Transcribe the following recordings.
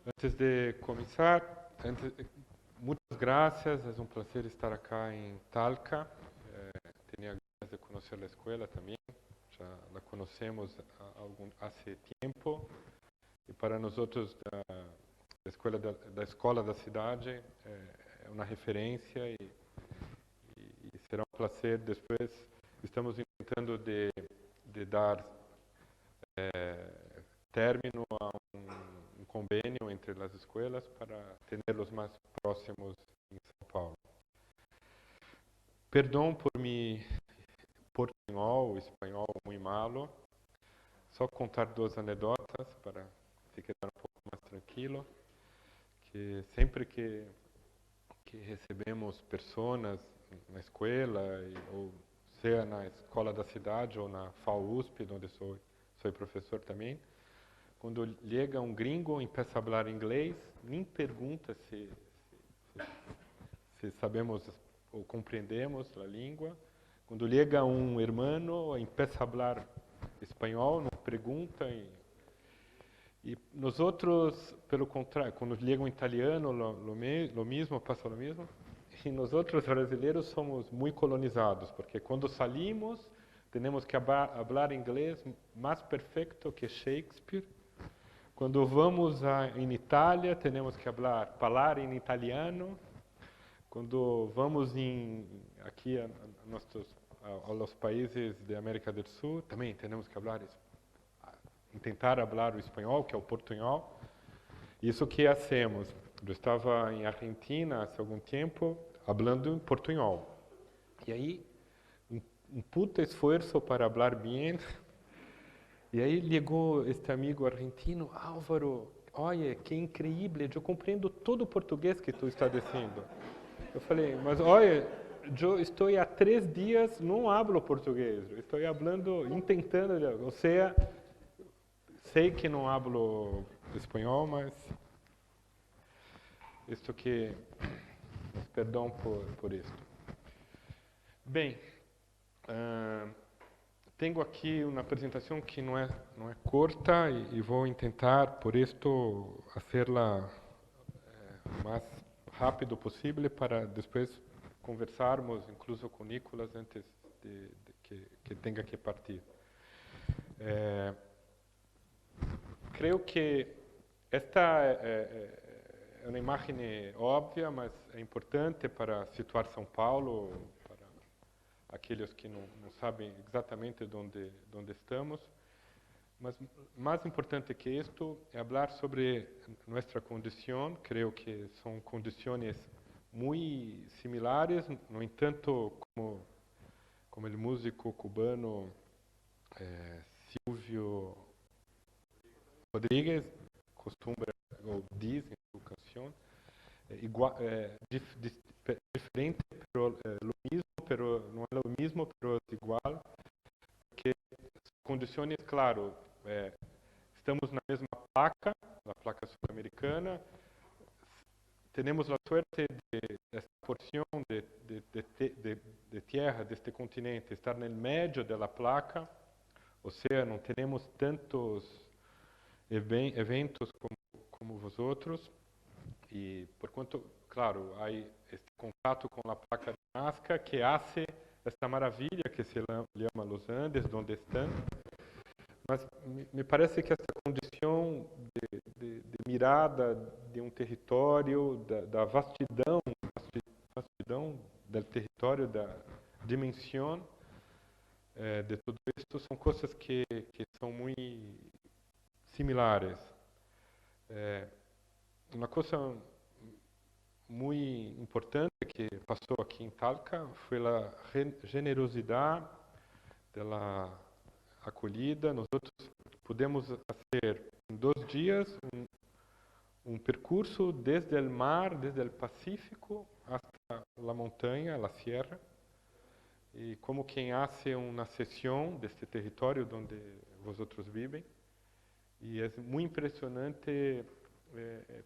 Antes de começar, muitas graças, é um prazer estar aqui em Talca. Tinha ganas de conhecer a escola também, já a conhecemos há tempo. E para nós outros, da escola da cidade, é uma referência e será um prazer depois. Estamos tentando de dar término a um convênio entre as escolas para tê-los mais próximos em São Paulo. Perdão por mi portunhol, espanhol muito malo. Só contar duas anedotas para ficar um pouco mais tranquilo. Que sempre que recebemos pessoas na escola, ou seja na escola da cidade ou na FAUSP, onde sou professor também, quando chega um gringo e começa a falar inglês, nem pergunta se sabemos ou compreendemos a língua. Quando chega um irmão e começa a falar espanhol, não pergunta. E nós outros, pelo contrário, quando chega um italiano, lo mesmo, passa o mesmo. E nós outros brasileiros somos muito colonizados, porque quando salimos, temos que falar inglês mais perfeito que Shakespeare. Quando vamos em Itália, temos que falar em italiano. Quando vamos aqui aos países da América do Sul, também temos que tentar falar o espanhol, que é o portunhol. Isso que hacemos. Eu estava em Argentina há algum tempo, falando em portunhol. E aí, um puto esforço para falar bem. E aí chegou este amigo argentino, Álvaro, olha, que incrível, eu compreendo todo o português que tu está dizendo. Eu falei, mas olha, eu estou há 3 dias, não falo português, eu estou falando, tentando, ou seja, sei que não falo espanhol, mas isto que, perdão por isso. Bem, tenho aqui uma apresentação que não é curta e vou tentar, por isso, fazê-la o mais rápido possível para depois conversarmos, incluso com Nicolas, antes de que tenha que partir. Creio que esta é uma imagem óbvia, mas é importante para situar São Paulo, para aqueles que não sabem exatamente onde estamos. Mas mais importante que isto é falar sobre nossa condição. Creio que são condições muito similares, no entanto, como o músico cubano Silvio Rodríguez costuma ou diz em sua canção, diferente, pero lo mismo, pero não é o mesmo, pero é igual, porque condições, claro, estamos na mesma placa, na placa sul-americana, temos a sorte de esta porção de terra deste continente estar no meio da placa, ou seja, não temos tantos eventos como vós outros, e por quanto, claro, há este contato com a placa de Nazca que hace esta maravilha que se chama Los Andes, onde estão. Mas me parece que essa condição de mirada de um território, da vastidão do território, da dimensão de tudo isso, são coisas que são muito similares. Uma coisa muito importante que passou aqui em Talca foi a generosidade da acolhida. Nós pudemos fazer em 2 dias um percurso desde o mar, desde o Pacífico até a montanha, a sierra, e como quem hace uma sessão deste território onde vosotros vivem. E é muito impressionante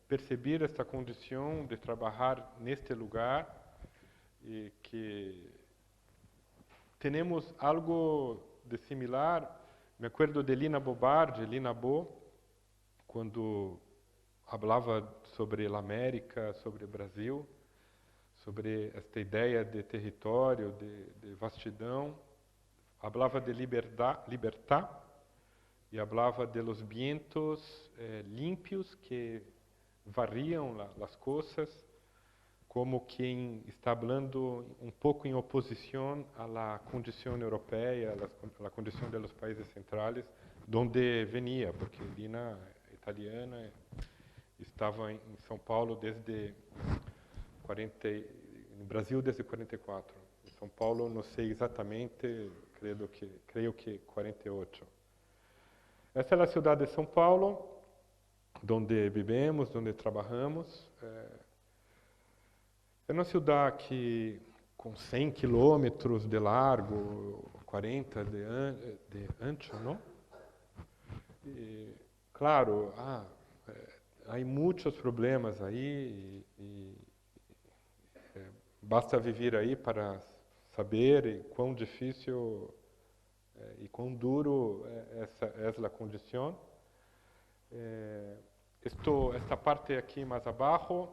perceber esta condição de trabalhar neste lugar e que temos algo de similar. Me acordo de Lina Bobardi, Lina Bo, quando falava sobre a América, sobre o Brasil, sobre esta ideia de território, de vastidão. Falava de libertar e falava de los vientos limpios que varriam as coisas, como quem está falando um pouco em oposição à condição europeia, à condição dos países centrais, onde venia, porque Lina, italiana, estava em São Paulo desde 40, no Brasil desde 44. Em São Paulo, não sei exatamente, creio que 48. Essa é a cidade de São Paulo, onde vivemos, onde trabalhamos. É uma cidade que, com 100 quilômetros de largo, 40 de ancho, não? E, claro, há muitos problemas aí basta viver aí para saber quão difícil e quão duro é a condição. Esta parte aqui mais abaixo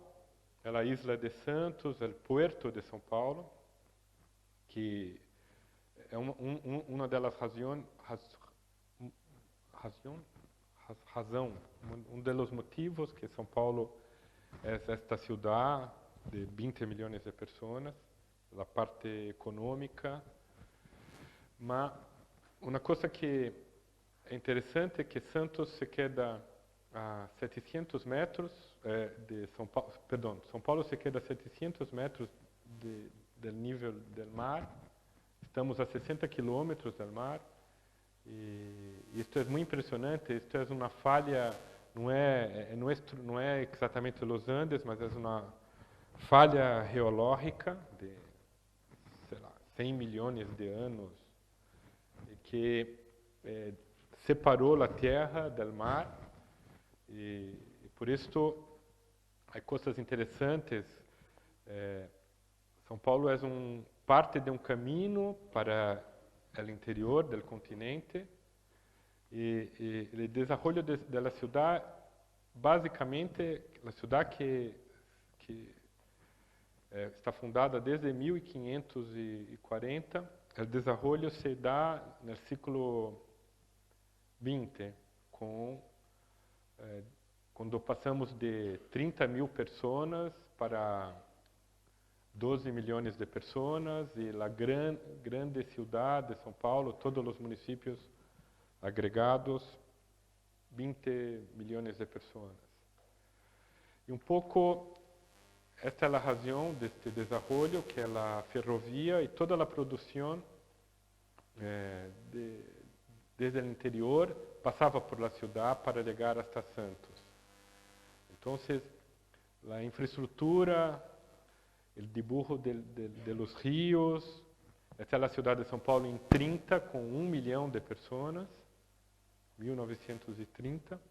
é a Isla de Santos, o Puerto de São Paulo, que é uma das um dos motivos que São Paulo é esta cidade de 20 milhões de pessoas, a parte econômica. Mas uma coisa que é interessante é que Santos se queda a 700 metros de São Paulo, perdão, São Paulo se queda a 700 metros do nível do mar. Estamos a 60 quilômetros do mar. E isto é muito impressionante. Isto é uma falha, não é exatamente Los Andes, mas é uma falha geológica de, sei lá, 100 milhões de anos, que separou a Terra do mar. E por isso há coisas interessantes. São Paulo é parte de um caminho para o interior do continente, e o desenvolvimento da cidade, basicamente, a cidade que está fundada desde 1540, o desenvolvimento se dá no século XX, quando passamos de 30 mil pessoas para 12 milhões de pessoas, e a grande cidade de São Paulo, todos os municípios agregados, 20 milhões de pessoas. E pouco, esta é a razão deste desenvolvimento, que é a ferrovia e toda a produção desde o interior passava por la cidade para chegar hasta Santos. Então, a infraestrutura, o dibujo de los rios. Esta é a cidade de São Paulo em 30, com 1 milhão de pessoas, 1930.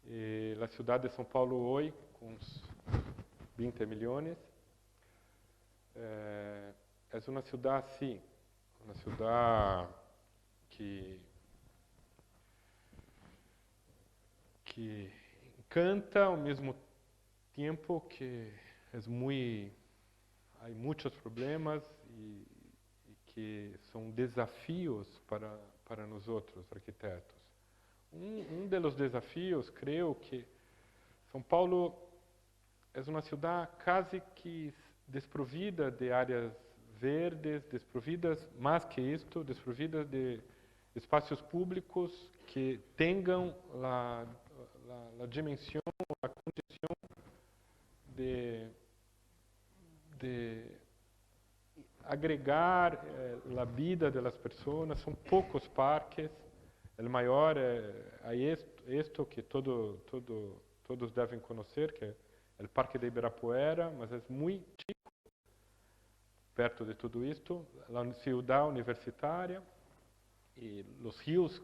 E a cidade de São Paulo hoje, com uns 20 milhões. É uma cidade, sim, uma cidade que encanta ao mesmo tempo que há muitos problemas e que são desafios para nós outros arquitetos. Dos desafios, creio que São Paulo é uma cidade quase que desprovida de áreas verdes, desprovidas, mais que isto, desprovidas de espaços públicos que tenham a dimensão, a condição de agregar a vida das pessoas. São poucos parques. O maior é este que todos devem conhecer, que é o Parque de Ibirapuera, mas é muito chico perto de tudo isto. A cidade universitária e os rios,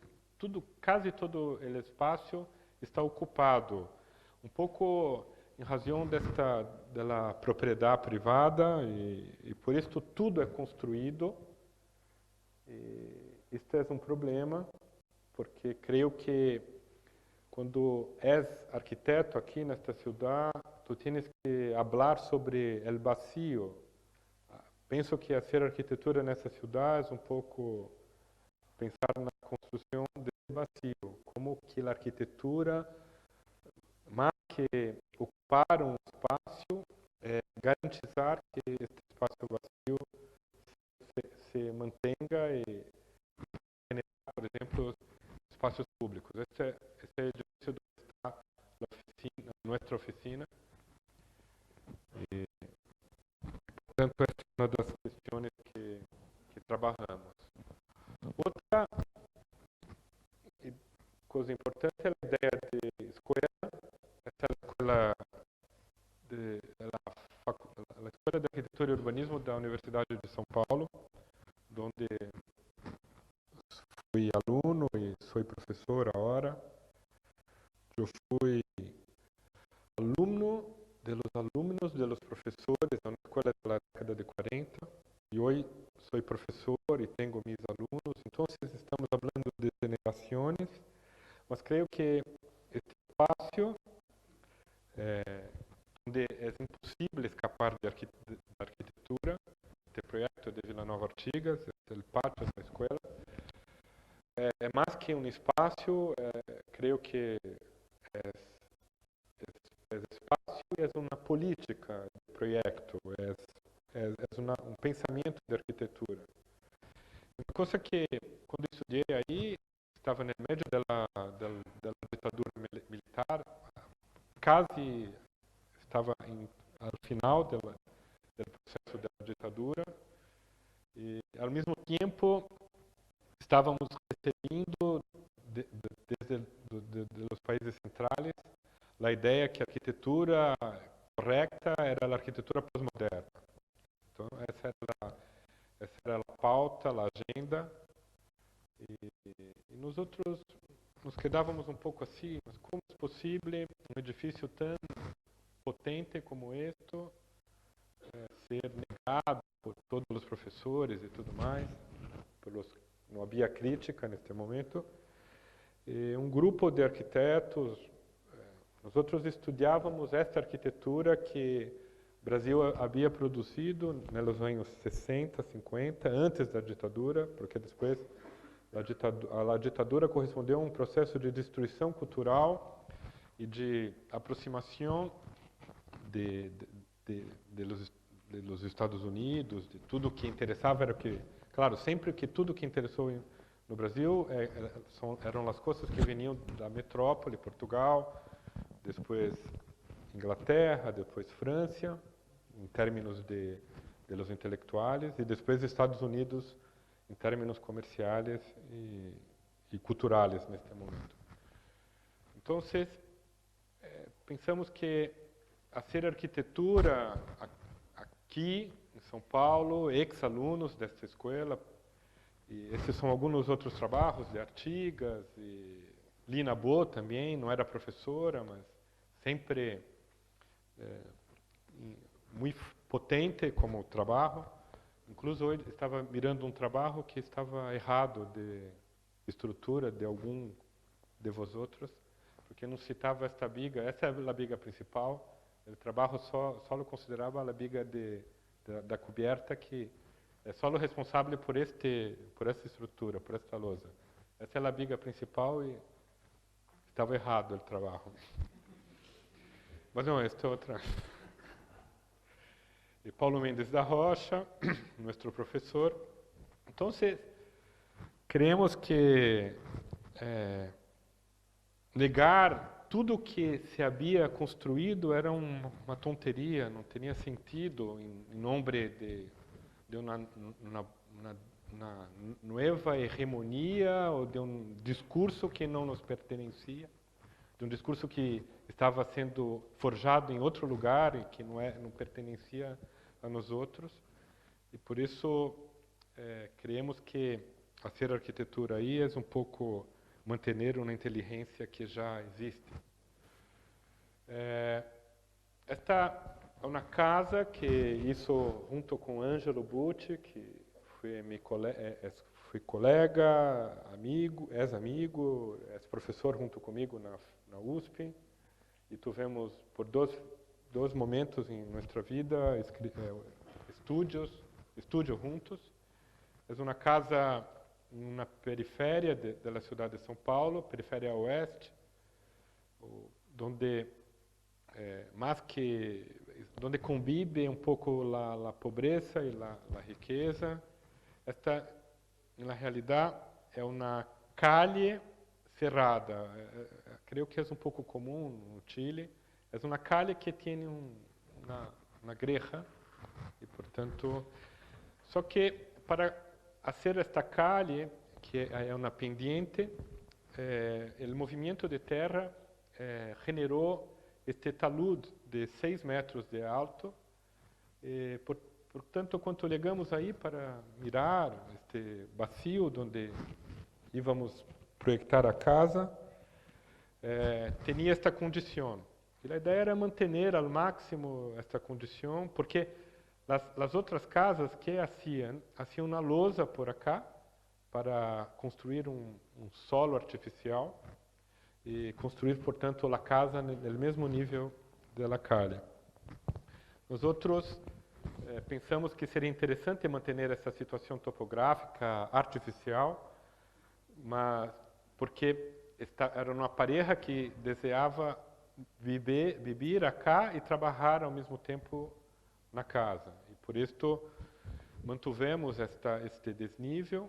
quase todo o espaço está ocupado. Pouco em razão da propriedade privada, e por isso tudo é construído. Este é um problema, porque creio que quando és arquiteto aqui nesta cidade, tu tienes que falar sobre o vazio. Penso que ser arquitetura nessa cidade é um pouco pensar na construção desse vazio, como que a arquitetura, mais que ocupar um espaço, garantizar que este espaço vazio se mantenha e generar, por exemplo, espaços públicos. Esse é o edifício onde está nossa oficina. E, portanto, esta é uma das questões que trabalhamos. Outra coisa importante é a ideia de escola. Essa é a escola a Escola de Arquitetura e Urbanismo da Universidade de São Paulo, onde fui aluno e sou professor agora. Eu fui aluno dos alunos dos professores na escola da década de 40 e hoje sou professor e tenho meus alunos. Então, estamos falando de gerações, mas creio que este espaço onde é impossível escapar da arquitetura. Este projeto de Vila Nova Artigas, o pátio da escola, é mais que um espaço, creio que é espaço e é uma política de projeto, é um pensamento de arquitetura. Uma coisa que, quando estudei aí, estava no meio da ditadura militar, quase estava ao final do processo da ditadura e, ao mesmo tempo, estávamos recebendo desde os países centrais a ideia que a arquitetura correta era a arquitetura pós-moderna. Então, essa era a pauta, a agenda, e nós outros nos quedávamos um pouco assim, mas como é possível um edifício tão potente como este ser negado por todos os professores e tudo mais, não havia crítica neste momento. E um grupo de arquitetos, nós outros estudávamos esta arquitetura que o Brasil havia produzido nos anos 60, 50, antes da ditadura, porque depois a ditadura correspondeu a um processo de destruição cultural e de aproximação dos Estados Unidos, de tudo que interessava era que, claro, sempre que tudo que interessou no Brasil eram as coisas que vinham da metrópole, Portugal, depois Inglaterra, depois França, em termos de los intelectuais, e depois Estados Unidos em termos comerciais e culturais neste momento. Então, pensamos que fazer arquitetura aqui em São Paulo, ex-alunos desta escola, e esses são alguns outros trabalhos de Artigas, e Lina Bo também, não era professora, mas sempre muito potente como trabalho. Incluso hoje estava mirando um trabalho que estava errado de estrutura de algum de vós outros, porque não citava esta viga. Essa é a viga principal. O trabalho só considerava a viga da coberta, que é só responsável por essa estrutura, por esta lousa. Essa é a viga principal e estava errado o trabalho. Mas não, esta é outra. E Paulo Mendes da Rocha, nosso professor. Então, creemos que negar tudo que se havia construído era uma tonteria, não tinha sentido em nome de uma nova hegemonia ou de um discurso que não nos pertencia, de um discurso que estava sendo forjado em outro lugar e que não pertencia a nós outros. E por isso creemos que fazer arquitetura aí é um pouco manter uma inteligência que já existe. Esta é uma casa que isso junto com Ângelo Bucci, que fui colega, amigo, ex-amigo, ex-professor junto comigo na USP, e tivemos por dois momentos em nossa vida estúdio juntos. É uma casa na periferia da cidade de São Paulo, periferia oeste, onde onde convive um pouco a pobreza e a riqueza. Esta, na realidade, é uma calle cerrada. Creio que é um pouco comum no Chile. É uma calle que tem uma greja e, portanto, só que para fazer esta calle, que é uma pendiente, o movimento de terra generou este talud de 6 metros de alto. Portanto, quando chegamos aí para mirar este vazio onde íamos projetar a casa, tinha esta condição. E a ideia era manter ao máximo esta condição, porque as outras casas que faziam uma lousa por acá para construir um solo artificial e construir, portanto, a casa no mesmo nível da calle. Nós outros pensamos que seria interessante manter essa situação topográfica artificial, mas porque era uma pareja que desejava viver acá e trabalhar ao mesmo tempo na casa. E por isso mantivemos este desnível,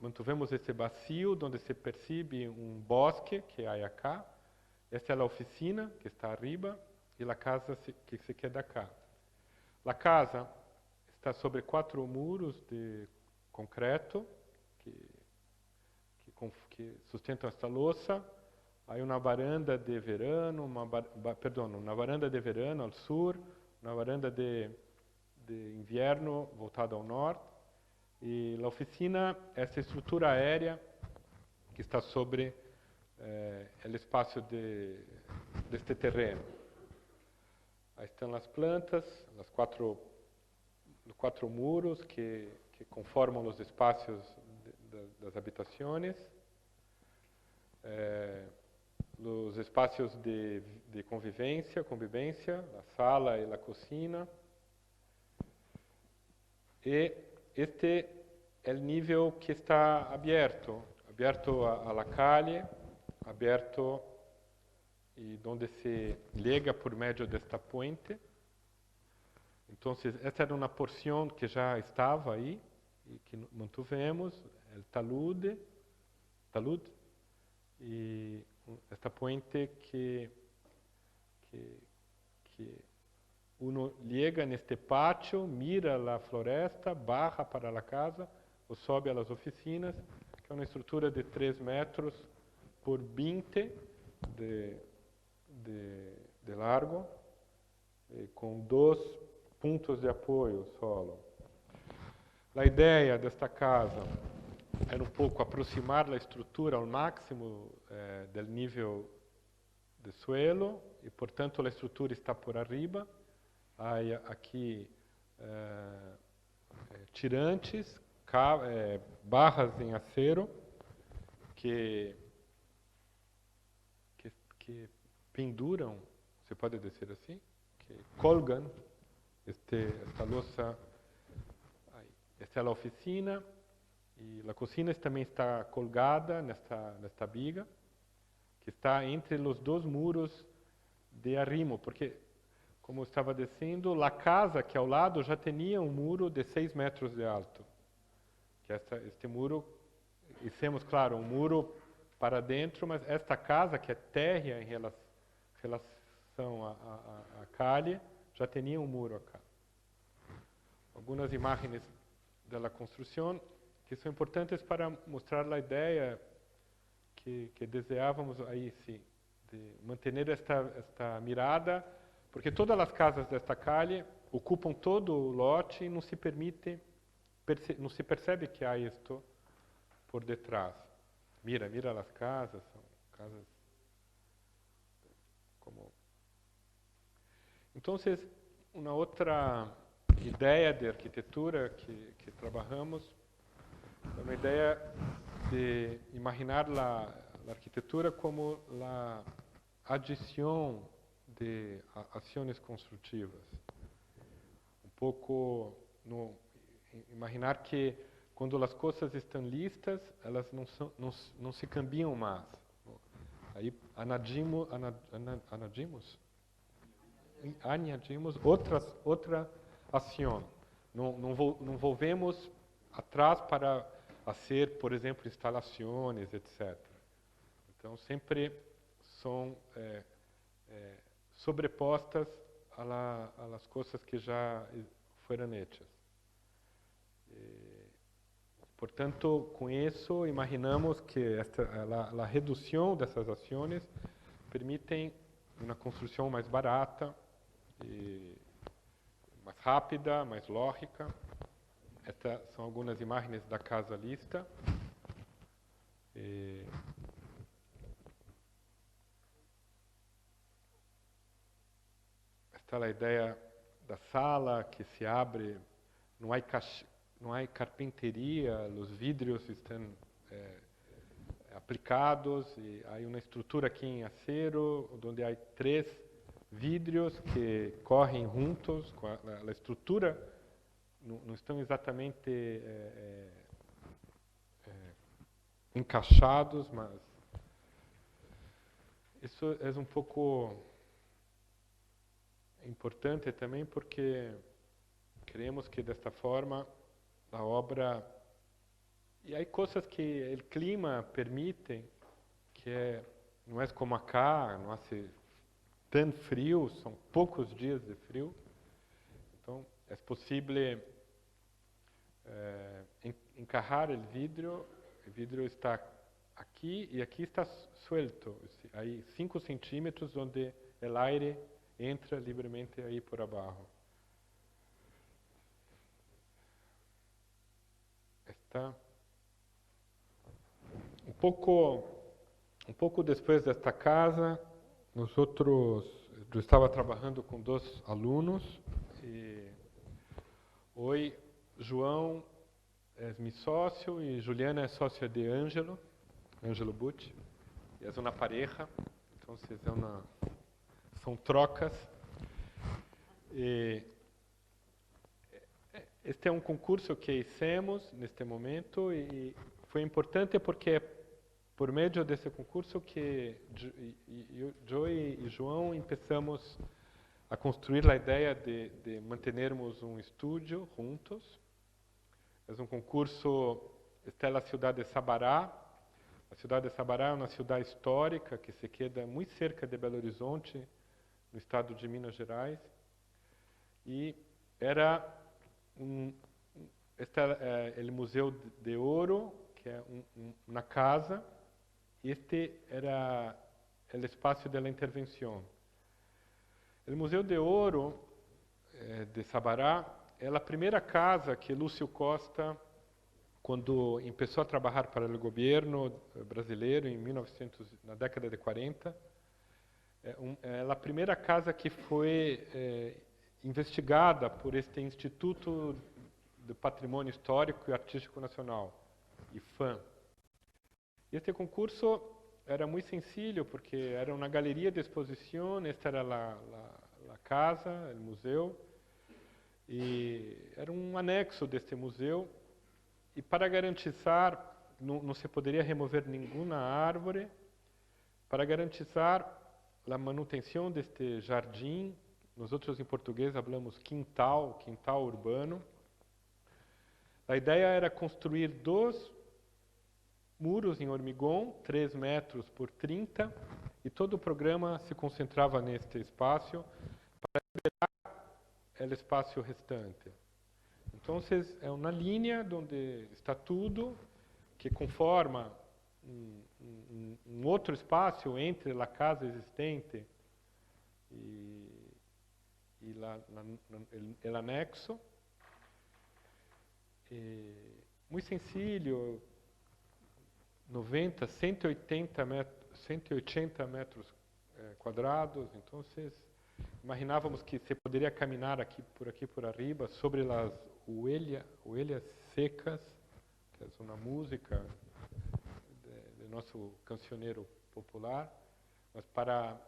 mantivemos esse vazio onde se percebe um bosque que há acá. Esta é a oficina que está arriba e a casa que se queda acá. A casa está sobre 4 muros de concreto que sustentam esta louça. Há uma varanda de verão, uma varanda de verão ao sul, uma varanda de inverno voltada ao norte. E a oficina é essa estrutura aérea que está sobre o espaço deste terreno. Aí estão as plantas, os quatro muros que conformam os espaços das habitações, os espaços de convivência, a sala e a cozinha. E este é o nível que está aberto à calle, aberto e onde se liga por meio desta ponte. Então, essa era uma porção que já estava aí e que mantivemos, o talud, e esta ponte que uno liga neste pátio, mira a floresta, baja para a casa ou sobe às oficinas, que é uma estrutura de 3 metros por 20 de largo, com 2 pontos de apoio solo. A ideia desta casa era um pouco aproximar a estrutura ao máximo do nível de suelo e, portanto, a estrutura está por arriba. Há aqui tirantes, barras em acero que penduram, se pode dizer assim, que colgam esta louça. Esta é a oficina e a cozinha também está colgada nesta viga que está entre os 2 muros de arrimo, porque, como eu estava dizendo, a casa que ao lado já tinha um muro de 6 metros de alto. Que este muro, hicimos, claro, um muro para dentro, mas esta casa, que é térrea em relação à calle, já tinha um muro acá. Algumas imagens da construção que são importantes para mostrar a ideia que desejávamos aí, sim, de manter esta mirada, porque todas as casas desta calle ocupam todo o lote e não se percebe que há isto por detrás. Mira as casas, são casas como... Então, uma outra ideia de arquitetura que trabalhamos Uma ideia de imaginar a arquitetura como a adição de ações construtivas. Um pouco imaginar que quando as coisas estão listas, elas não se cambiam mais. Aí añadimos outra ação. Não volvemos atrás para fazer, por exemplo, instalações, etc. Então, sempre são sobrepostas às coisas que já foram hechas. Portanto, com isso, imaginamos que a redução dessas ações permitem uma construção mais barata, mais rápida, mais lógica. Estas são algumas imagens da casa lista. Esta é a ideia da sala que se abre, não há carpinteria, os vidros estão aplicados e há uma estrutura aqui em acero, onde há 3 vidros que correm juntos, com a estrutura não estão exatamente encaixados, mas isso é um pouco importante também porque creemos que desta forma a obra e há coisas que o clima permite, que não é como acá, não hace tão frio, são poucos dias de frio, então é possível encajar o vidro está aqui e aqui está suelto, aí 5 centímetros onde o aire entra livremente aí por abaixo. Está um pouco depois desta casa, eu estava trabalhando com 2 alunos e hoje João é meu sócio e Juliana é sócia de Ângelo Bucci. E é uma pareja, então são trocas. E este é um concurso que fizemos neste momento e foi importante porque por meio desse concurso que eu e João começamos a construir a ideia de mantermos um estúdio juntos. É um concurso, está na cidade de Sabará. A cidade de Sabará é uma cidade histórica que se queda muito cerca de Belo Horizonte, no estado de Minas Gerais. E era o Museu de Ouro, que é uma casa. Este era o espaço da intervenção. O Museu de Ouro de Sabará é a primeira casa que Lúcio Costa, quando começou a trabalhar para o governo brasileiro na década de 40, é a primeira casa que foi investigada por este Instituto de Patrimônio Histórico e Artístico Nacional, IPHAN. Este concurso era muito sencillo porque era uma galeria de exposição, esta era a casa, o museu, e era um anexo deste museu. E para garantizar, não se poderia remover nenhuma árvore, para garantizar a manutenção deste jardim, nós outros em português falamos quintal urbano. A ideia era construir 2 muros em hormigão, 3 metros por 30, e todo o programa se concentrava neste espaço para liberar o espaço restante. Então, é uma linha onde está tudo, que conforma um outro espaço entre a casa existente e o anexo. Muito sencillo, 180 metros quadrados. Então, imaginávamos que se poderia caminhar por arriba sobre as oelhas secas, é uma música do nosso cancioneiro popular, mas para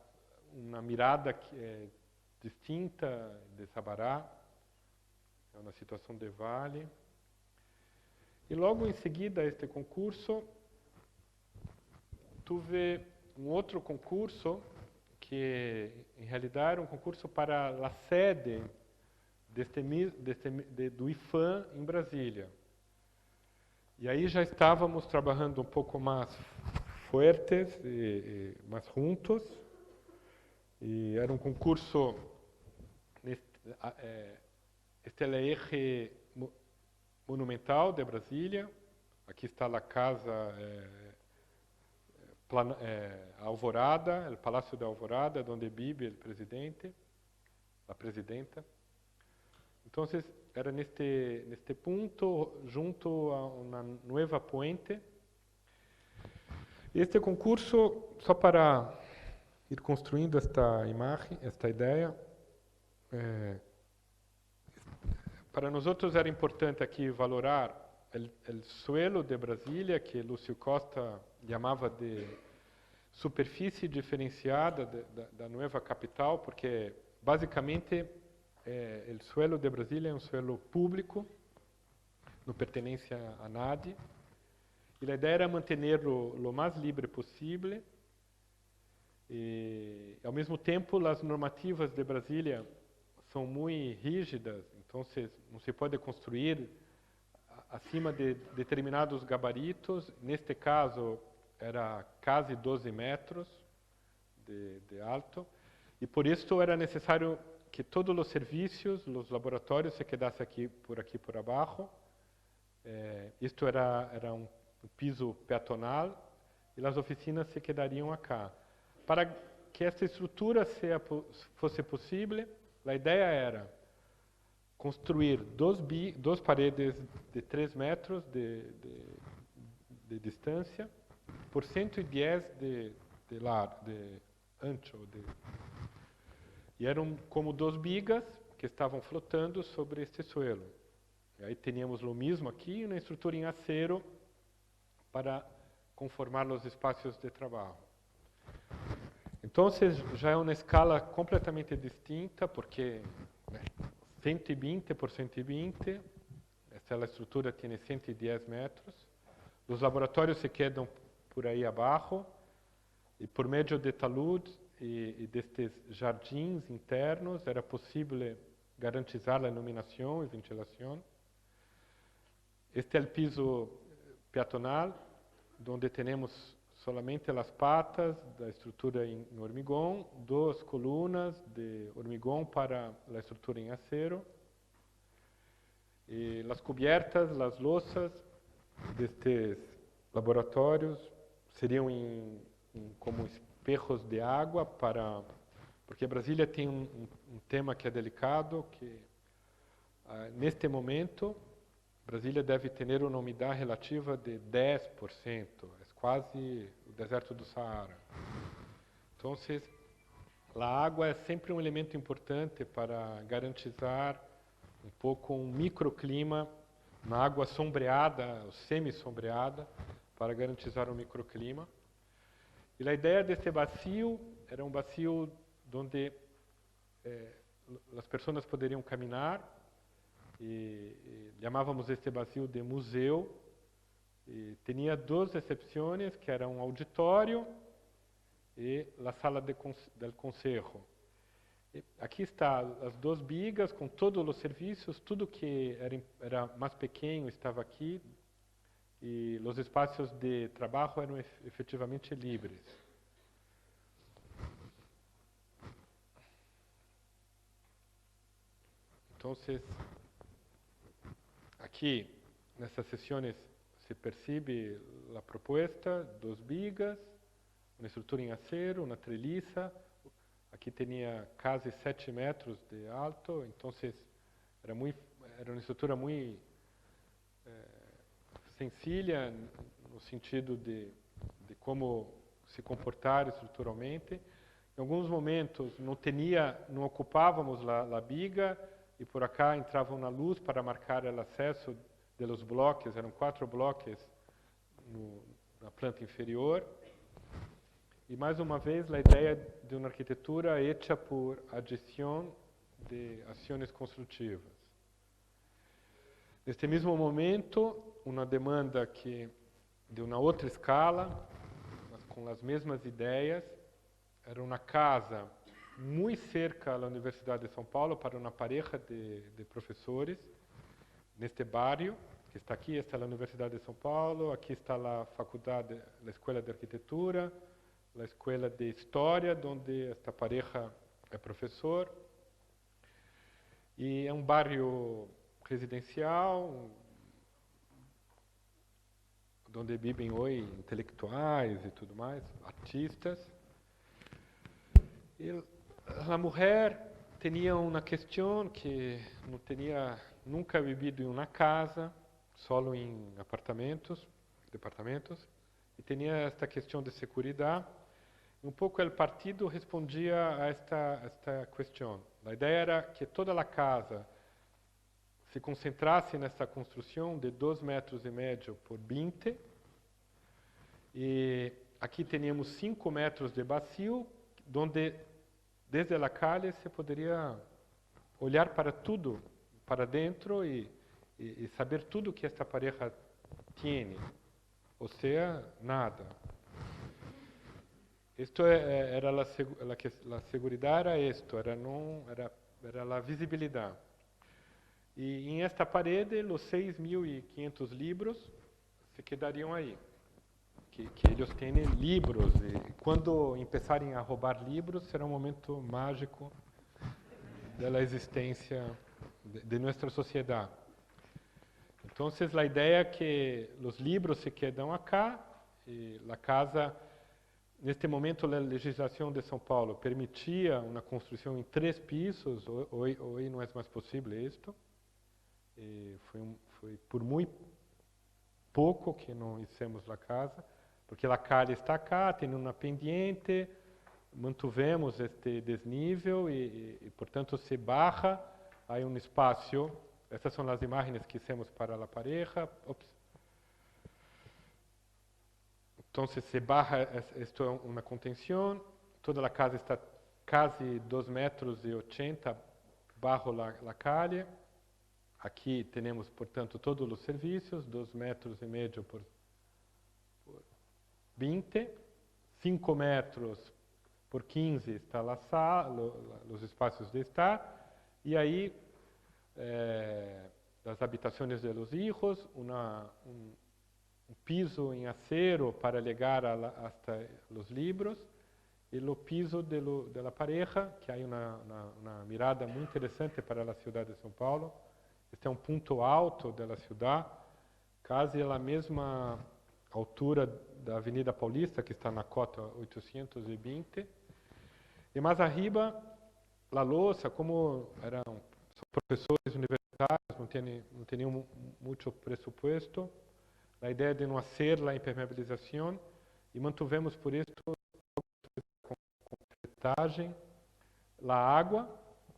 uma mirada que é distinta de Sabará, é uma situação de vale. E logo em seguida a este concurso, tive um outro concurso que, em realidade, era um concurso para a sede do IFAM em Brasília. E aí já estávamos trabalhando um pouco mais fortes e mais juntos. E era um concurso, este é o eje monumental de Brasília. Aqui está a casa Alvorada, o Palácio da Alvorada, onde vive o presidente, a presidenta. Então, era neste ponto, junto a uma nova puente. Este concurso, só para ir construindo esta imagem, esta ideia, para nós outros era importante aqui valorar o suelo de Brasília, que Lúcio Costa chamava de superfície diferenciada da nova capital, porque basicamente o suelo de Brasília é um suelo público, não pertence a nadie, e a ideia era manter-lo o mais livre possível. E, ao mesmo tempo, as normativas de Brasília são muito rígidas, então não se pode construir acima de determinados gabaritos. Neste caso, era quase 12 metros de alto, e por isso era necessário que todos os serviços, os laboratórios, se quedassem aqui por abaixo. Isto era um piso peatonal, e as oficinas se quedariam acá. Para que essa estrutura fosse possível, a ideia era construir duas paredes de 3 metros de distância por 110 de ancho. E eram como 2 bigas que estavam flotando sobre este suelo. E aí teníamos o mesmo aqui, uma estrutura em acero para conformar os espaços de trabalho. Então, já é uma escala completamente distinta, porque 120 por 120, essa estrutura tem 110 metros. Os laboratórios se quedam por aí abaixo, e por meio de taludes e destes jardins internos, era possível garantizar a iluminação e ventilação. Este é o piso peatonal, onde temos solamente as patas da estrutura em hormigão, 2 colunas de hormigão para a estrutura em acero, e as cobertas, as louças destes laboratórios seriam como espejos de água, porque Brasília tem um tema que é delicado, que neste momento Brasília deve ter uma umidade relativa de 10%, é quase o deserto do Saara. Então, a água é sempre um elemento importante para garantizar um pouco um microclima, uma água sombreada, ou semi-sombreada, para garantizar um microclima. E a ideia desse bacio era um bacio onde as pessoas poderiam caminhar, e chamávamos este bacio de museu. E tinha 2 exceções, que eram um auditório e a sala do conselho. Aqui está as 2 bigas com todos os serviços, tudo que era mais pequeno estava aqui, e os espaços de trabalho eram efetivamente livres. Então, aqui, nessas sessões, se percebe a proposta, 2 bigas, uma estrutura em acero, uma treliça. Aqui tinha quase 7 metros de alto, então era uma estrutura muito sencilla no sentido de como se comportar estruturalmente. Em alguns momentos não ocupávamos a biga, e por acá entrava uma luz para marcar o acesso de los bloques, eram 4 bloques na planta inferior. E, mais uma vez, a ideia de uma arquitetura hecha por adição de ações construtivas. Neste mesmo momento, uma demanda de uma outra escala, mas com as mesmas ideias, era uma casa muito cerca da Universidade de São Paulo para uma pareja de professores, neste barrio, que está aqui. Esta é a Universidade de São Paulo, aqui está a faculdade, a Escola de Arquitetura, a Escola de História, onde esta pareja é professor. E é um bairro residencial, onde vivem hoje intelectuais e tudo mais, artistas. E a mulher tinha uma questão que não tinha nunca vivido em uma casa, só em departamentos, e tinha esta questão de segurança. Um pouco o partido respondia a esta questão. A ideia era que toda a casa se concentrasse nessa construção de 2,5 metros por 20. E aqui teníamos 5 metros de vazio, onde desde a calle se poderia olhar para tudo, para dentro e saber tudo que esta pareja tem, ou seja, nada. Isto era a segurança, era isto, era a visibilidade. E em esta parede, os 6.500 livros se quedariam aí. Que eles têm livros, e quando começarem a roubar livros, será um momento mágico da existência de nossa sociedade. Então, a ideia é que os livros se quedam acá, e a casa, neste momento, a legislação de São Paulo permitia uma construção em 3 pisos, hoje não é mais possível isto. E foi por muito pouco que não hicimos a casa, porque a calle está cá, tem uma pendiente, mantuvemos este desnível e, portanto, se barra, há um espaço. Essas são as imagens que hicimos para a pareja. Então, se barra, isto é uma contenção, toda a casa está quase 2,80 metros bajo a calle. Aqui temos, portanto, todos os serviços, 2,5 metros por 20, 5 metros por 15 está a sala, os espaços de estar, e aí as habitações de los hijos, um piso em acero para ligar hasta os livros, e o piso de la pareja, que há uma mirada muito interessante para a cidade de São Paulo. Este é um ponto alto da cidade, quase a mesma altura da Avenida Paulista, que está na cota 820. E mais arriba, a louça, como são professores universitários, não tinham muito pressuposto, a ideia de não fazer a impermeabilização, e mantuvemos por isso a concretagem, a água,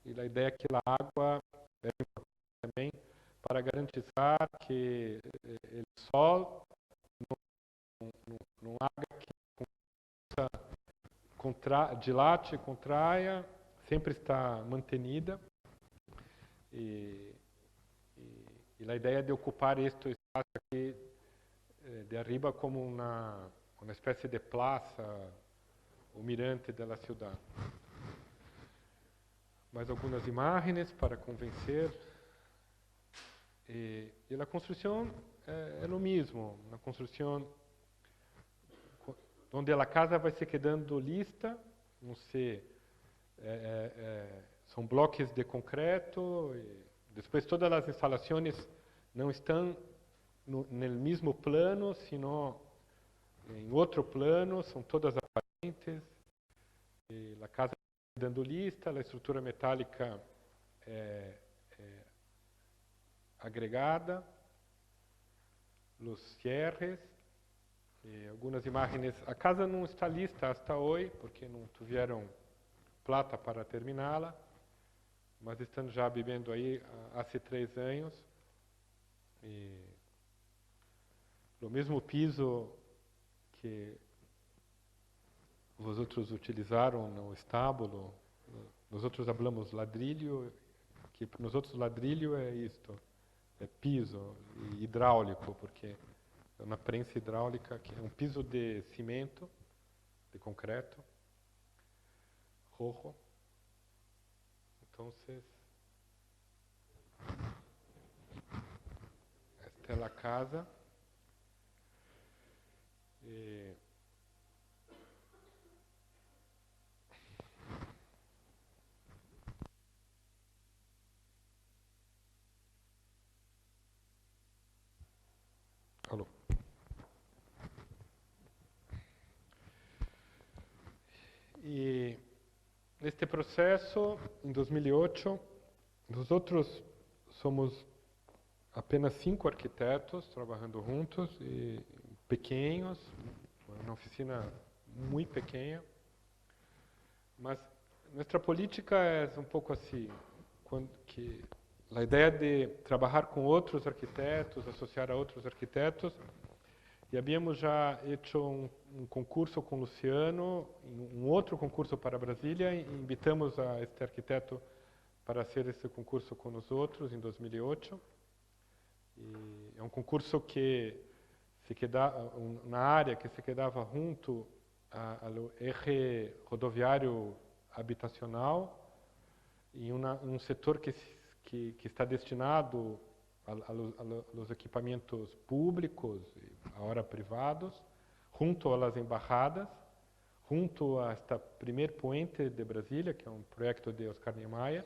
e a ideia é que a água é importante também para garantizar que o sol não haga que dilate, contraia, sempre está mantenida. E a ideia de ocupar este espaço aqui de arriba como uma espécie de praça ou mirante da cidade. Mais algumas imagens para convencer. E a construção é o mesmo, uma construção onde a casa vai se quedando lista, não sei, são bloques de concreto, e depois todas as instalações não estão no mesmo plano, sino em outro plano, são todas aparentes, e a casa vai quedando lista, a estrutura metálica é agregada, os cierres, e algumas imagens. A casa não está lista até hoje, porque não tiveram plata para terminá-la, mas estão já vivendo aí há 3 anos. E o mesmo piso que vosotros utilizaram no estábulo. Nós outros falamos ladrilho, que para nós outros ladrilho é isto, é piso e hidráulico, porque é uma prensa hidráulica que é um piso de cimento, de concreto, rojo. Então, esta é a casa. Alô. E neste processo, em 2008, nós outros somos apenas 5 arquitetos trabalhando juntos, e pequenos, uma oficina muito pequena. Mas nossa política é um pouco assim, que a ideia de trabalhar com outros arquitetos, associar a outros arquitetos. E havíamos já feito um concurso com Luciano, um outro concurso para Brasília, e invitamos a este arquiteto para fazer esse concurso com nós outros em 2008. E é um concurso que se quedava na área que se quedava junto ao eje rodoviário habitacional, em um setor que está destinado aos equipamentos públicos e agora privados, junto às embaixadas, junto a esta primeiro puente de Brasília, que é um projeto de Oscar Niemeyer.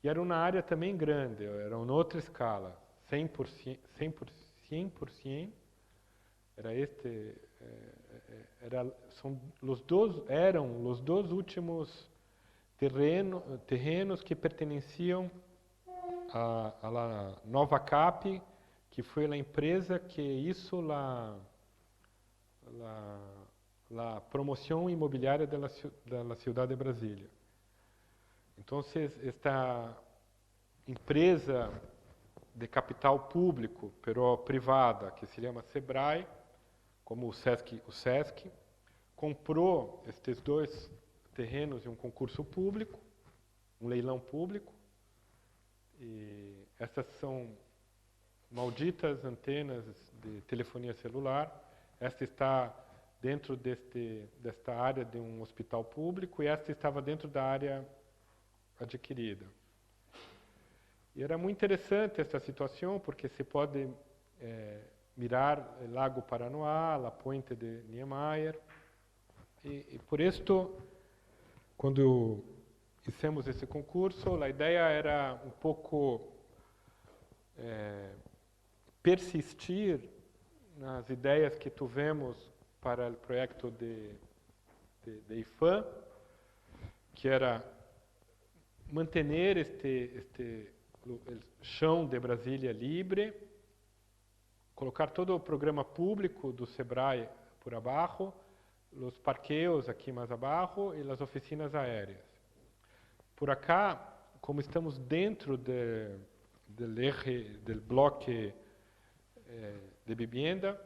E era uma área também grande, era uma outra escala, 100%, era este, eram os dois últimos terrenos que pertenciam à Nova Cap, que foi a empresa que hizo a promoção imobiliária da cidade de Brasília. Então, esta empresa de capital público, pero privada, que se chama Sebrae, como o SESC, comprou estes dois terrenos em um concurso público, um leilão público. E essas são malditas antenas de telefonia celular. Esta está dentro desta área de um hospital público e esta estava dentro da área adquirida. E era muito interessante essa situação, porque se pode mirar o Lago Paranoá, a Ponte de Niemeyer. E por isso, quando fizemos esse concurso, a ideia era um pouco persistir nas ideias que tivemos para o projeto de IFAM, que era manter o chão de Brasília livre, colocar todo o programa público do Sebrae por abaixo, os parqueos aqui mais abaixo e as oficinas aéreas. Por acá, como estamos dentro do bloco de vivienda,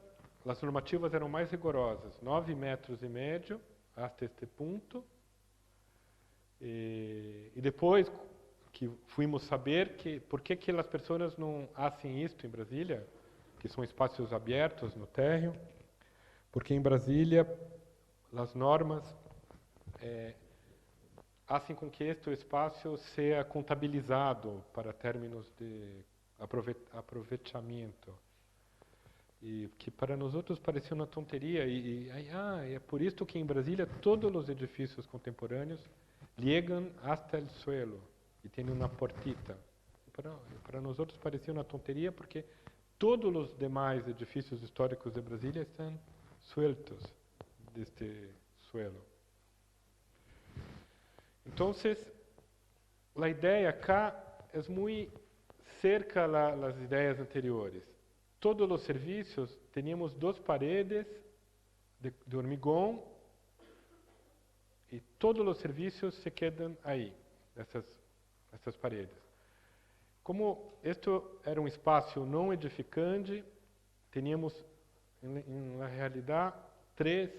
as normativas eram mais rigorosas, 9,5 metros até este ponto. E depois que fomos saber por que as pessoas não fazem isto em Brasília, que são espaços abertos no térreo, porque em Brasília as normas fazem com que este espaço seja contabilizado para términos de aproveitamento. E que para nós outros parecia uma tonteria. É por isso que em Brasília todos os edifícios contemporâneos chegam até o suelo e tem uma portita. Para nós outros parecia uma tonteria, porque todos os demais edifícios históricos de Brasília estão sueltos deste suelo. Então, a ideia cá é muito cerca das ideias anteriores. Todos os serviços, tínhamos 2 paredes de hormigão e todos os serviços se quedam aí, essas paredes. Como isto era um espaço não edificante, teníamos, na realidade, três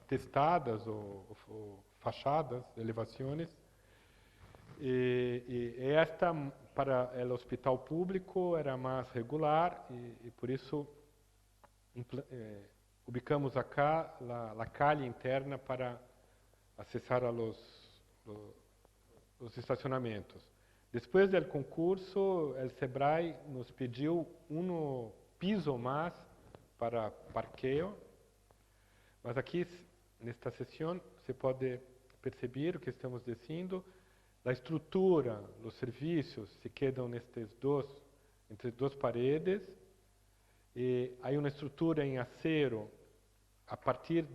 testadas ou fachadas, elevações. E esta, para o hospital público, era mais regular e por isso ubicamos acá a calle interna para acessar a os estacionamentos. Depois do concurso, o Sebrae nos pediu piso mais para parqueio, mas aqui, nesta sessão, você pode perceber o que estamos dizendo. A estrutura, os serviços se quedam entre duas paredes, e há uma estrutura em acero a partir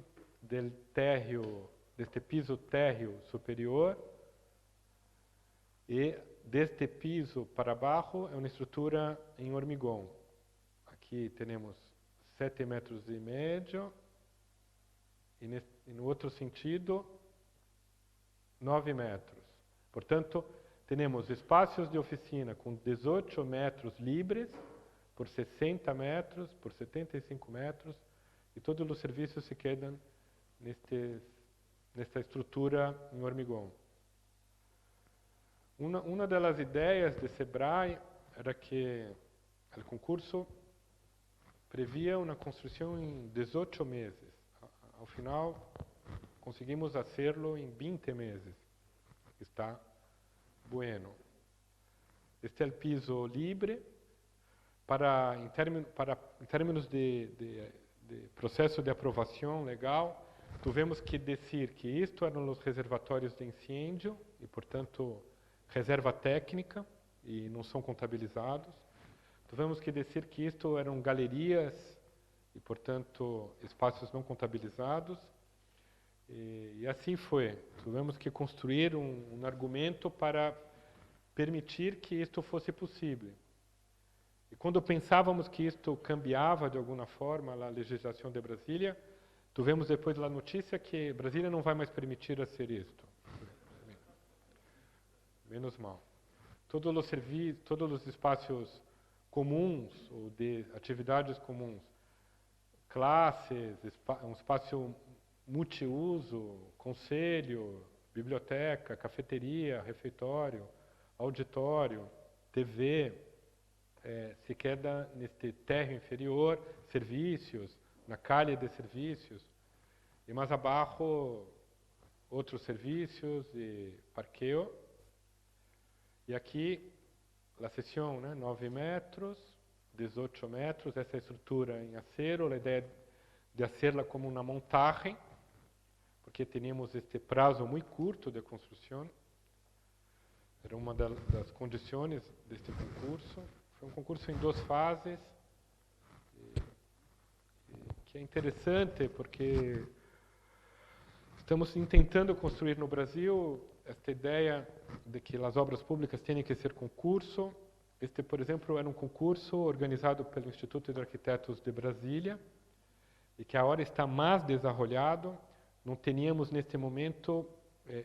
do térreo, deste piso térreo superior, e deste piso para baixo é uma estrutura em hormigão. Aqui temos 7,5 metros e no outro sentido 9 metros. Portanto, temos espaços de oficina com 18 metros livres por 60 metros, por 75 metros, e todos os serviços se quedam nesta estrutura em hormigão. Uma das ideias de Sebrae era que o concurso previa uma construção em 18 meses. Ao final, conseguimos fazê-lo em 20 meses. Está bueno. Este é o piso livre. Em termos de processo de aprovação legal, tivemos que dizer que isto eram os reservatórios de incêndio e, portanto, reserva técnica e não são contabilizados. Tivemos que dizer que isto eram galerias e, portanto, espaços não contabilizados. E assim foi. Tivemos que construir um argumento para permitir que isto fosse possível. E quando pensávamos que isto cambiava de alguma forma a legislação de Brasília, tivemos depois a notícia que Brasília não vai mais permitir fazer isto. Menos mal. Todos os espaços comuns ou de atividades comuns, classes, um espaço multiuso, conselho, biblioteca, cafeteria, refeitório, auditório, TV, se queda neste térreo inferior, serviços, na calha de serviços, e mais abaixo outros serviços e parqueio. E aqui a seção, 9 metros, 18 metros, essa estrutura em acero, a ideia de fazê-la como uma montagem, porque tínhamos este prazo muito curto de construção. Era uma das condições deste concurso. Foi um concurso em 2 fases, que é interessante porque estamos tentando construir no Brasil esta ideia de que as obras públicas têm que ser concurso. Este, por exemplo, era um concurso organizado pelo Instituto de Arquitetos de Brasília e que agora está mais desenvolvido. Não tínhamos neste momento,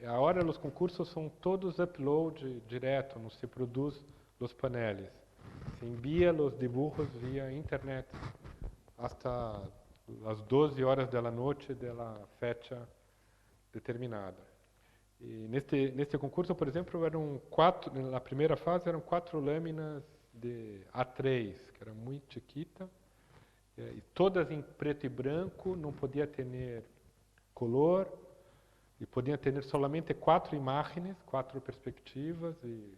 agora os concursos são todos upload direto, não se produz os painéis. Se envia os dibujos via internet hasta as 12 horas da noite da fecha determinada. E neste concurso, por exemplo, na primeira fase eram 4 lâminas de A3, que era muito chiquita, e todas em preto e branco, não podia ter color, e podia ter somente 4 imagens, 4 perspectivas, e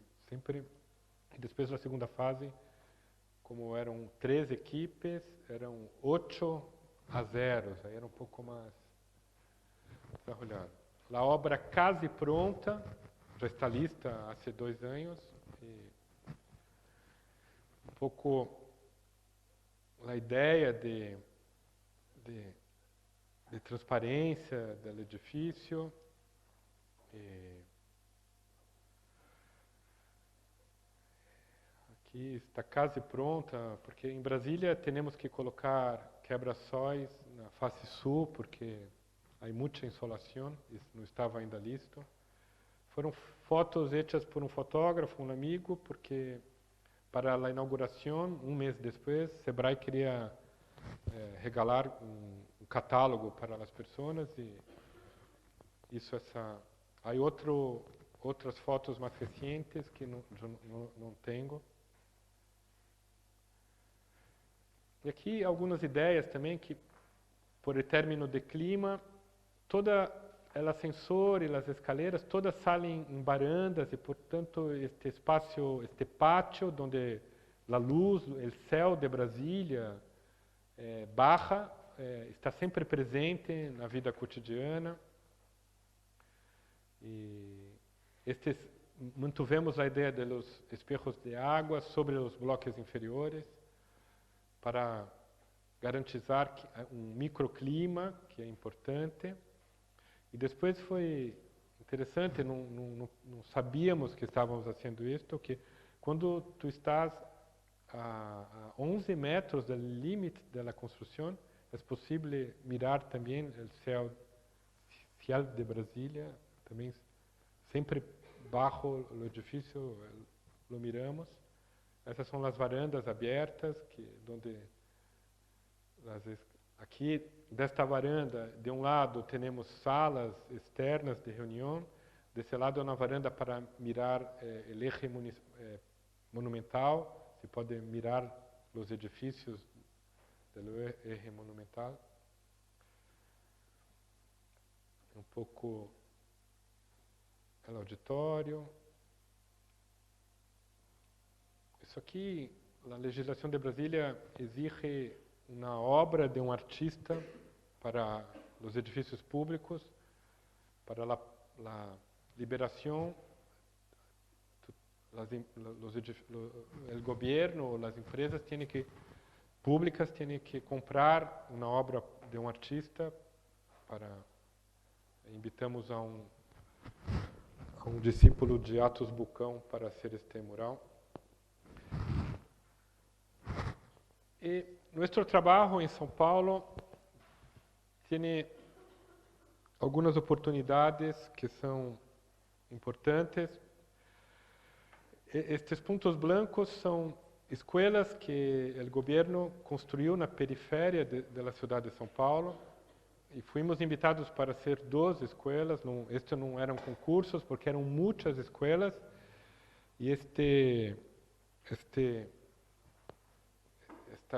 depois na segunda fase, como eram 3 equipes, eram 8-0, aí era um pouco mais desarrollado. A obra quase pronta, já está lista há 2 anos, e um pouco a ideia de transparência do edifício. Aqui está quase pronta, porque em Brasília temos que colocar quebra-sóis na face sul, porque há muita insolação, isso não estava ainda listo. Foram fotos feitas por um fotógrafo, um amigo, porque para a inauguração, um mês depois, Sebrae queria regalar um catálogo para as pessoas e isso há outras fotos mais recentes que não tenho. E aqui algumas ideias também que, por o término de clima, toda o ascensor e as escaleras todas saem em barandas e, portanto, este espaço, este pátio, onde a luz, o céu de Brasília barra, está sempre presente na vida cotidiana. E mantuvemos a ideia dos espejos de água sobre os blocos inferiores para garantizar um microclima, que é importante. E depois foi interessante, não sabíamos que estávamos fazendo isto, que quando tu estás a 11 metros do limite da construção, é possível mirar também o céu de Brasília, também sempre bajo o edifício lo miramos. Essas são as varandas abertas, onde aqui desta varanda, de um lado temos salas externas de reunião, desse lado é uma varanda para mirar o eje monumental, se pode mirar os edifícios do eje monumental. Um pouco o auditório. Isso aqui, a legislação de Brasília exige uma obra de um artista para os edifícios públicos, para a liberação, o governo, as empresas públicas têm que comprar uma obra de um artista para. Invitamos a um discípulo de Atos Bucão para ser este mural. E nosso trabalho em São Paulo tem algumas oportunidades que são importantes. Estes pontos blancos são escolas que o governo construiu na periferia da cidade de São Paulo. E fomos invitados para ser 2 escolas. Estes não eram concursos, porque eram muitas escolas. E esta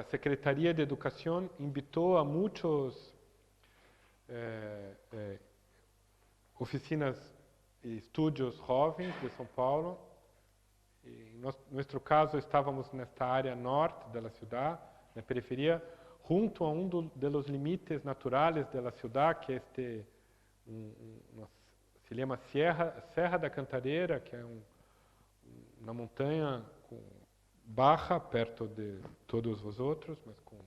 Secretaria de Educação invitou a muitos oficinas e estúdios jovens de São Paulo. E, no nosso caso, estávamos nesta área norte da cidade, na periferia, junto a um dos limites naturais da cidade, que é se chama Serra da Cantareira, que é uma montanha baixa, perto de todos os outros, mas com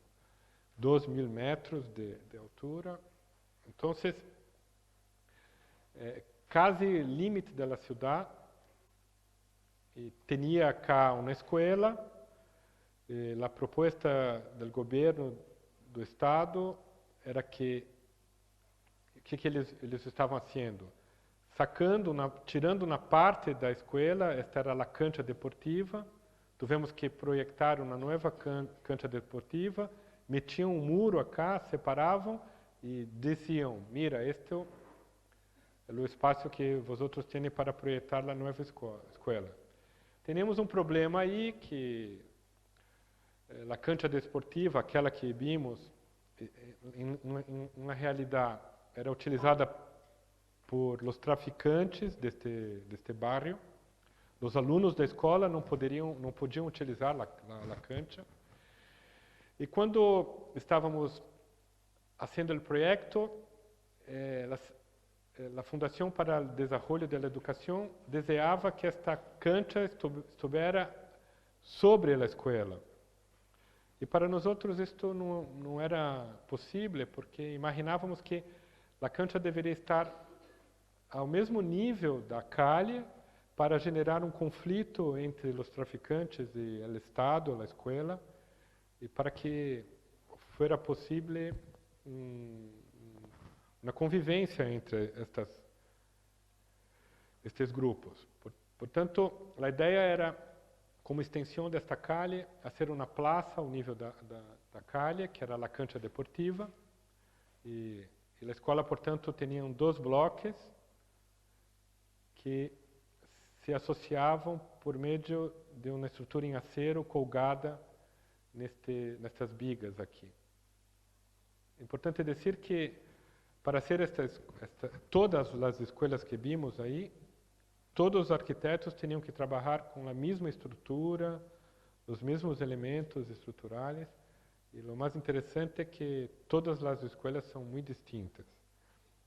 2.000 metros de altura. Então, quase limite da cidade, e tinha cá uma escola. A proposta do governo do estado era que eles estavam fazendo? Tirando uma parte da escola, esta era a cancha deportiva. Tivemos que projetar uma nova cancha deportiva, metiam um muro acá, separavam e diziam: mira, este é o espaço que vocês têm para projetar a nova escola. Temos um problema aí que a cancha desportiva, aquela que vimos, na realidade, era utilizada por os traficantes deste bairro. Os alunos da escola não podiam utilizar a cancha. E quando estávamos fazendo o projeto, a Fundação para o Desenvolvimento da Educação desejava que esta cancha estivesse sobre a escola. E para nós isto não era possível, porque imaginávamos que a cancha deveria estar ao mesmo nível da calle para generar um conflito entre os traficantes e o Estado, a escola, e para que fosse possível uma convivência entre estes grupos. Portanto, a ideia era como extensão desta calle, fazer uma praça ao nível da calle, que era a cancha deportiva. E a escola, portanto, tinha 2 bloques que se associavam por meio de uma estrutura em acero colgada nestas vigas aqui. É importante dizer que, para ser todas as escolas que vimos aí, todos os arquitetos tinham que trabalhar com a mesma estrutura, os mesmos elementos estruturais. E o mais interessante é que todas as escolas são muito distintas.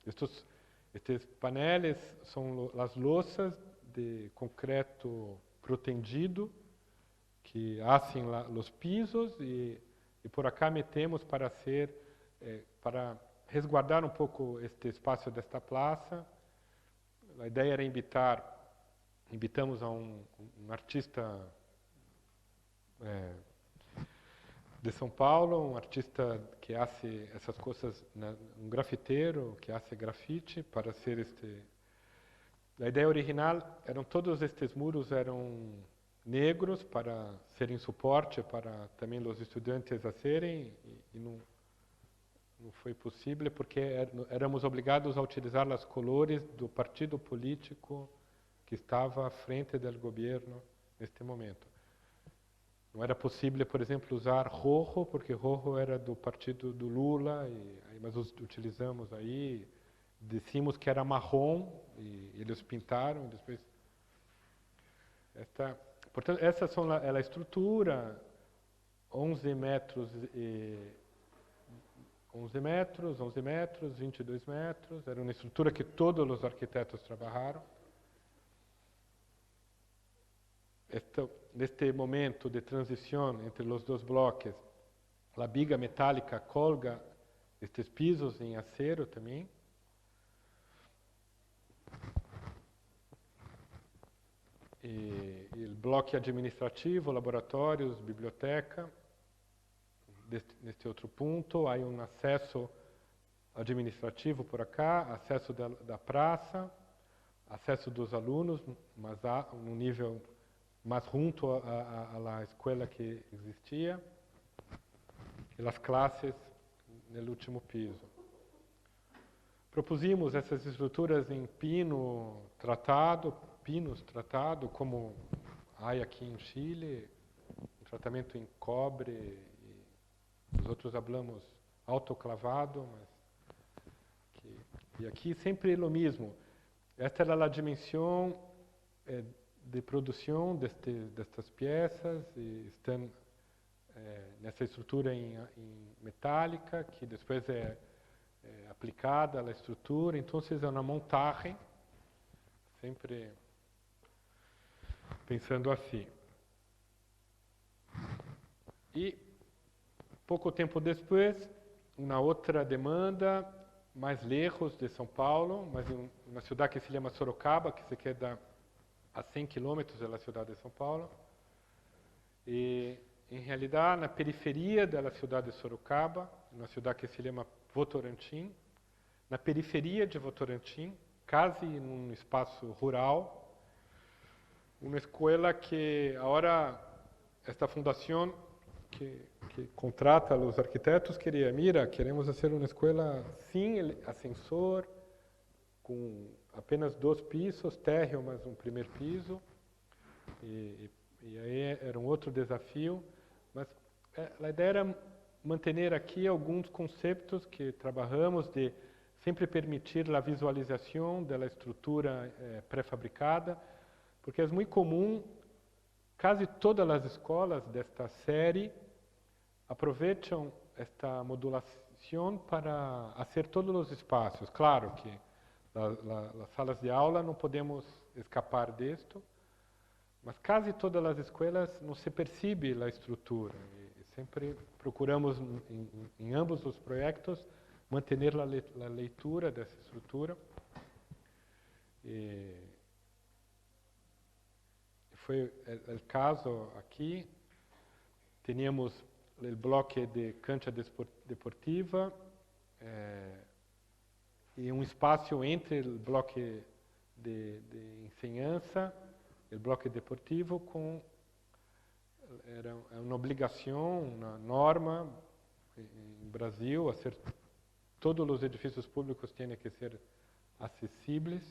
Estes painéis são as louças de concreto protendido que fazem os pisos e por acá metemos para resguardar um pouco este espaço desta praça. A ideia era invitamos a um artista de São Paulo, um artista que faz essas coisas, um grafiteiro que faz grafite para ser A ideia original todos estes muros eram negros para serem suporte para também os estudantes fazerem e não foi possível porque éramos obrigados a utilizar as cores do partido político que estava à frente do governo neste momento. Não era possível, por exemplo, usar rojo, porque rojo era do partido do Lula, mas utilizamos aí, dissemos que era marrom, e eles pintaram, depois... Portanto, essa é a estrutura, 11 metros, 22 metros, era uma estrutura que todos os arquitetos trabalharam. Neste momento de transição entre os 2 bloques, a viga metálica colga estes pisos em acero também. E o bloco administrativo, laboratórios, biblioteca. Neste outro ponto, há um acesso administrativo por acá, acesso da praça, acesso dos alunos, mas há um nível mais junto à escola que existia, e as classes no último piso. Propusemos essas estruturas em pinos tratados, como há aqui em Chile, um tratamento em cobre, e os outros falamos autoclavado, e aqui sempre o mesmo. Esta era a dimensão de produção destas peças, e estão nessa estrutura em metálica, que depois é aplicada à estrutura. Então, é uma montagem, sempre pensando assim. E, pouco tempo depois, uma outra demanda, mais lejos de São Paulo, mas em uma cidade que se chama Sorocaba, que se queda a 100 quilômetros da cidade de São Paulo. E, em realidade, na periferia da cidade de Sorocaba, uma cidade que se chama Votorantim, na periferia de Votorantim, quase em um espaço rural, uma escola que agora esta fundação que contrata os arquitetos queria, queremos fazer uma escola sem ascensor, com apenas 2 pisos, térreo, mas um primeiro piso. E aí era um outro desafio, mas a ideia era manter aqui alguns conceitos que trabalhamos de sempre permitir a visualização da estrutura pré-fabricada, porque é muito comum, quase todas as escolas desta série aproveitam esta modulação para fazer todos os espaços. Claro que as salas de aula não podemos escapar disto, mas quase todas as escolas não se percebe a estrutura. E sempre procuramos, em ambos os projetos, manter a leitura dessa estrutura. E foi o caso aqui. Tínhamos o bloco de cancha deportiva e um espaço entre o bloco de ensinança, o bloco deportivo, com era uma obrigação, uma norma em Brasil, todos os edifícios públicos têm que ser acessíveis,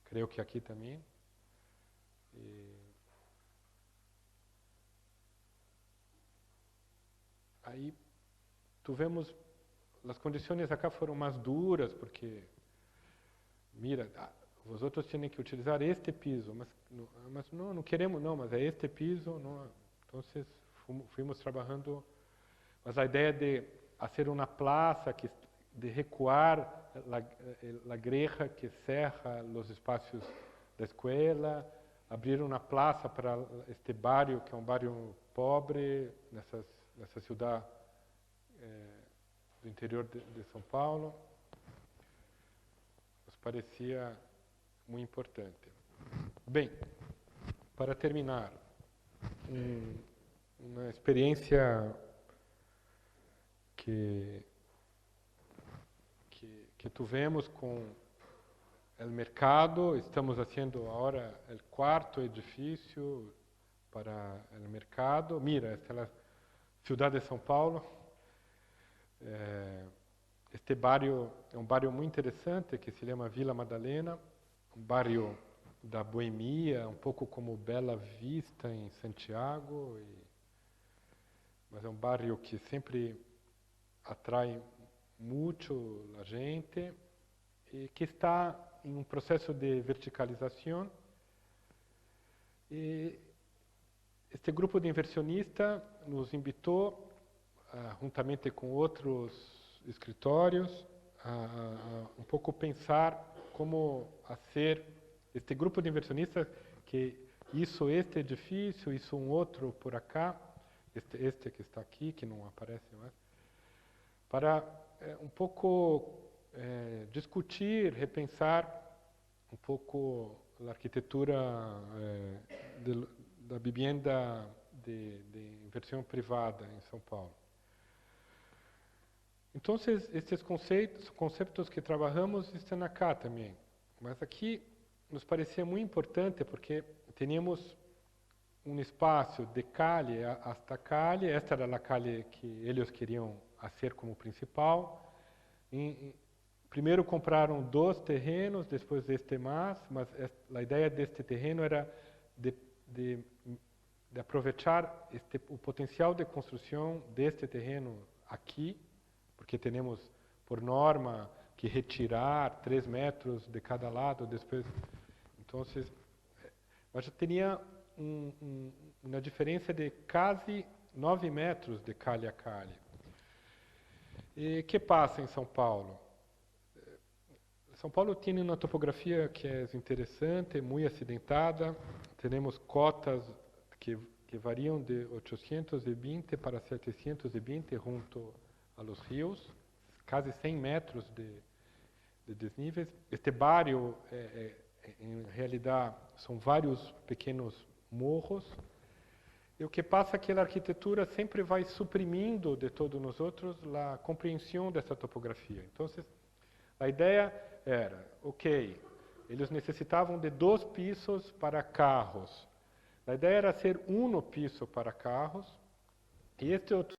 creio que aqui também. Aí tivemos, as condições acá foram mais duras, porque, mira, os outros têm que utilizar este piso, mas não queremos, não, mas é este piso, não. Então, fomos trabalhando, mas a ideia de fazer uma praça, de recuar a greja que cerra os espaços da escola, abrir uma praça para este bairro, que é um bairro pobre, nessa cidade do interior de São Paulo, nos parecia muito importante. Bem, para terminar, uma experiência que tivemos com o mercado. Estamos fazendo agora o quarto edifício para o mercado. Mira, esta é a cidade de São Paulo. Este bairro é um bairro muito interessante que se chama Vila Madalena, um bairro da boemia, um pouco como Bela Vista em Santiago, mas é um bairro que sempre atrai muito a gente e que está em um processo de verticalização. E este grupo de inversionistas nos invitou, juntamente com outros escritórios, a um pouco pensar como fazer este grupo de inversionistas que isso este edifício, isso um outro por acá, este que está aqui, que não aparece mais, para um pouco discutir, repensar um pouco a arquitetura da vivenda de inversão privada em São Paulo. Então, esses conceitos que trabalhamos estão acá também. Mas aqui nos parecia muito importante porque tínhamos um espaço de calle hasta calle. Esta era a calle que eles queriam fazer como principal. Primeiro compraram 2 terrenos, depois este mais, mas a ideia deste terreno era de aproveitar o potencial de construção deste terreno aqui, porque temos, por norma, que retirar 3 metros de cada lado, depois. Então, mas tinha uma diferença de quase 9 metros de calhe a calhe. E o que passa em São Paulo? São Paulo tem uma topografia que é interessante, muito acidentada. Temos cotas que variam de 820 para 720 junto aos rios, quase 100 metros de desníveis. Este bairro, em realidade, são vários pequenos morros. E o que passa é que a arquitetura sempre vai suprimindo de todos nós outros a compreensão dessa topografia. Então, a ideia era, ok, eles necessitavam de 2 pisos para carros. A ideia era ser um piso para carros, e este outro